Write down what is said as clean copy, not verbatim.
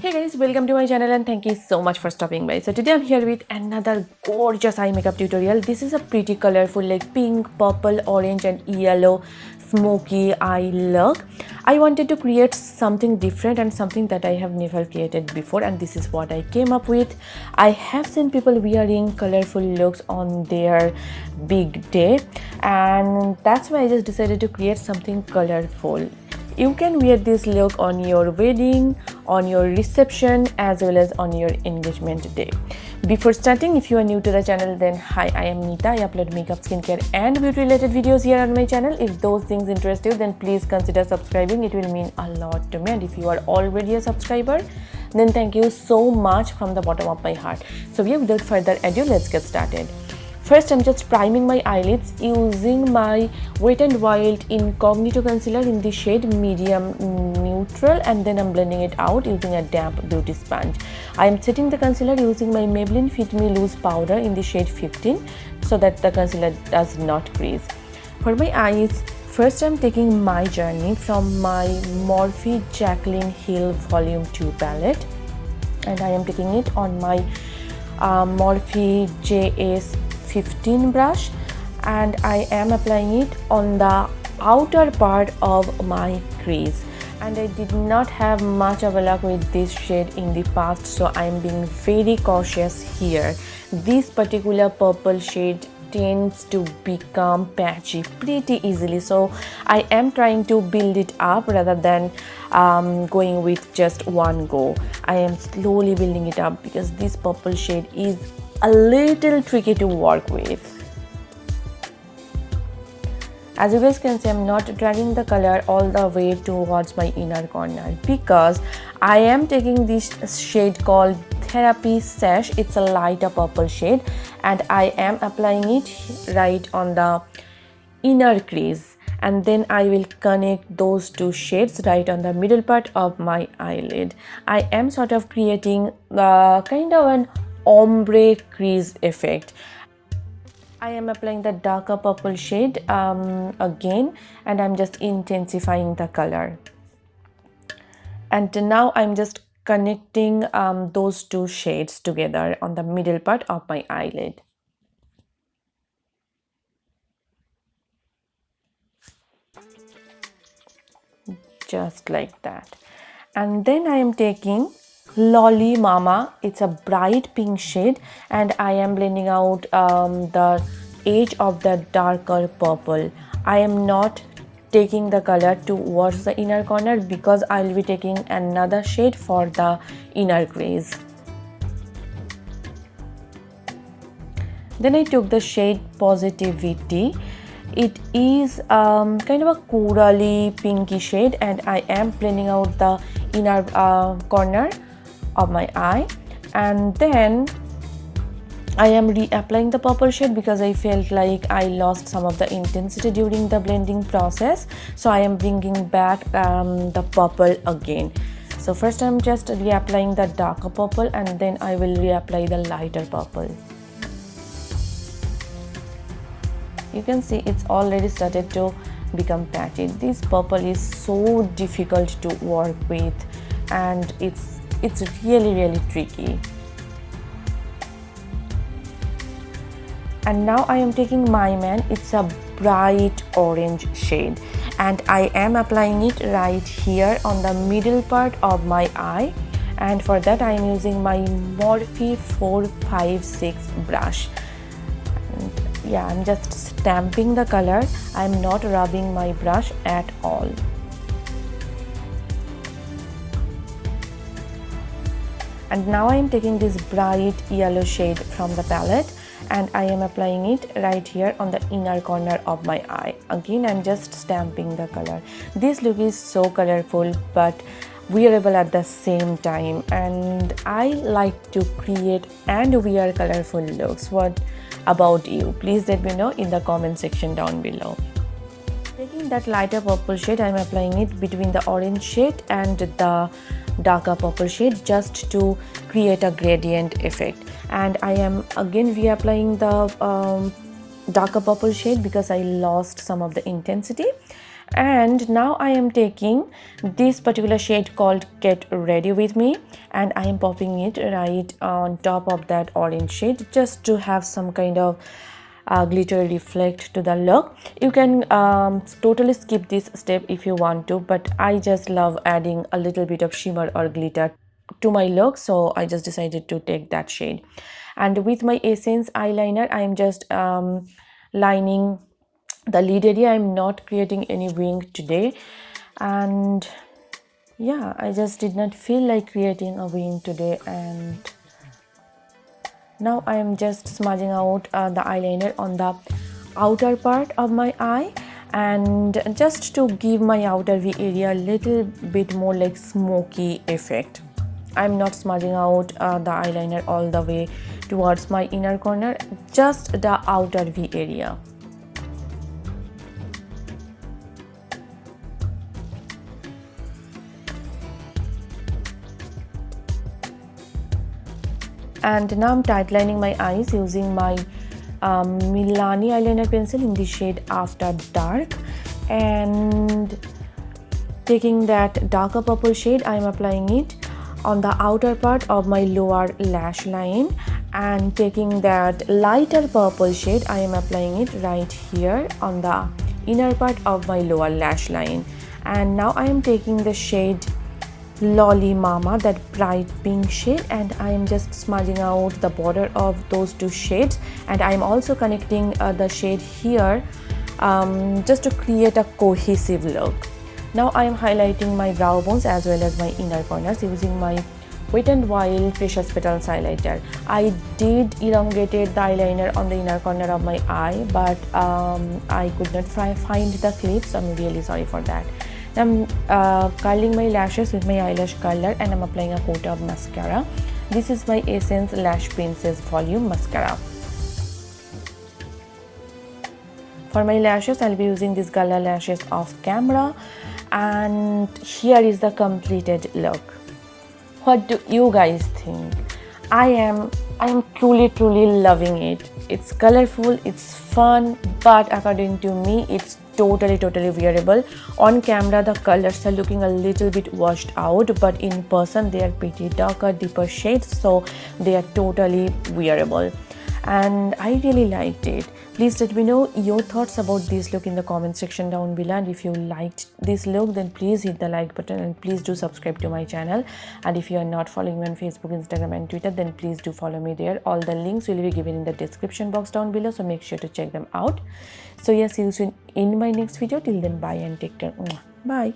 Hey guys, welcome to my channel and thank you so much for stopping by. So today I'm here with another gorgeous eye makeup tutorial. This is a pretty colorful like pink, purple, orange and yellow smoky eye look. I wanted to create something different and something that I have never created before, and this is what I came up with. I have seen people wearing colorful looks on their big day, and that's why I just decided to create something colorful. You can wear this look on your wedding, on your reception, as well as on your engagement day. Before starting, if you are new to the channel, then hi, I am Nita. I upload makeup, skincare and beauty related videos here on my channel. If those things interest you, then please consider subscribing. It will mean a lot to me. And if you are already a subscriber, then thank you so much from the bottom of my heart. So yeah, without further ado, let's get started. First, I'm just priming my eyelids using my Wet n Wild Incognito concealer in the shade medium neutral, and then I'm blending it out using a damp beauty sponge. I am setting the concealer using my Maybelline Fit Me Loose powder in the shade 15 so that the concealer does not crease. For my eyes, first I'm taking my journey from my Morphe Jaclyn Hill Volume 2 palette, and I am taking it on my Morphe JS 15 brush, and I am applying it on the outer part of my crease. And I did not have much of a luck with this shade in the past, so I am being very cautious here. This particular purple shade tends to become patchy pretty easily, so I am trying to build it up rather than going with just one go. I am slowly building it up because this purple shade is a little tricky to work with. As you guys can see, I'm not dragging the color all the way towards my inner corner because I am taking this shade called Therapy Sash. It's a lighter purple shade, and I am applying it right on the inner crease, and then I will connect those two shades right on the middle part of my eyelid. I am sort of creating kind of an ombre crease effect. I am applying the darker purple shade again, and I'm just intensifying the color. And now I'm just connecting those two shades together on the middle part of my eyelid. Just like that. And then I am taking Lolly Mama. It's a bright pink shade, and I am blending out the edge of the darker purple. I am not taking the color towards the inner corner because I'll be taking another shade for the inner crease. Then I took the shade Positivity. It is kind of a corally pinky shade, and I am blending out the inner corner of my eye. And then I am reapplying the purple shade because I felt like I lost some of the intensity during the blending process, so I am bringing back the purple again. So first I'm just reapplying the darker purple, and then I will reapply the lighter purple. You can see it's already started to become patchy. This purple is so difficult to work with, and it's really tricky. And now I am taking My Man. It's a bright orange shade, and I am applying it right here on the middle part of my eye, and for that I am using my Morphe 456 brush. And yeah, I'm just stamping the color. I'm not rubbing my brush at all. And now I am taking this bright yellow shade from the palette, and I am applying it right here on the inner corner of my eye. Again, I'm just stamping the color. This look is so colorful but wearable at the same time, and I like to create and wear colorful looks. What about you? Please let me know in the comment section down below. Taking that lighter purple shade, I am applying it between the orange shade and the darker purple shade just to create a gradient effect. And I am again reapplying the darker purple shade because I lost some of the intensity. And now I am taking this particular shade called Get Ready With Me, and I am popping it right on top of that orange shade just to have some kind of glitter reflect to the look. You can totally skip this step if you want to, but I just love adding a little bit of shimmer or glitter to my look, so I just decided to take that shade. And with my Essence eyeliner, I am just lining the lid area. I'm not creating any wing today, and yeah, I just did not feel like creating a wing today. And now I am just smudging out the eyeliner on the outer part of my eye, and just to give my outer V area a little bit more like smoky effect. I'm not smudging out the eyeliner all the way towards my inner corner, just the outer V area. And now I'm tightlining my eyes using my Milani eyeliner pencil in the shade After Dark, and taking that darker purple shade, I am applying it on the outer part of my lower lash line, and taking that lighter purple shade, I am applying it right here on the inner part of my lower lash line. And now I am taking the shade Lolly Mama, that bright pink shade, and I am just smudging out the border of those two shades, and I am also connecting the shade here just to create a cohesive look. Now I am highlighting my brow bones as well as my inner corners using my Wet n Wild Precious Petals highlighter. I did elongated the eyeliner on the inner corner of my eye, but I could not find the clip, so I'm really sorry for that. I'm curling my lashes with my eyelash curler, and I'm applying a coat of mascara. This is my Essence Lash Princess Volume Mascara. For my lashes, I'll be using this Gala lashes off camera, and here is the completed look. What do you guys think? I am truly loving it. It's colorful, it's fun, but according to me, it's totally wearable. On camera, the colors are looking a little bit washed out, but in person, they are pretty darker, deeper shades, so they are totally wearable. And I really liked it. Please let me know your thoughts about this look in the comment section down below, and if you liked this look, then please hit the like button, and please do subscribe to my channel. And if you are not following me on Facebook, Instagram and Twitter, then please do follow me there. All the links will be given in the description box down below, so make sure to check them out. So yes, see you soon in my next video. Till then, bye and take care. Bye.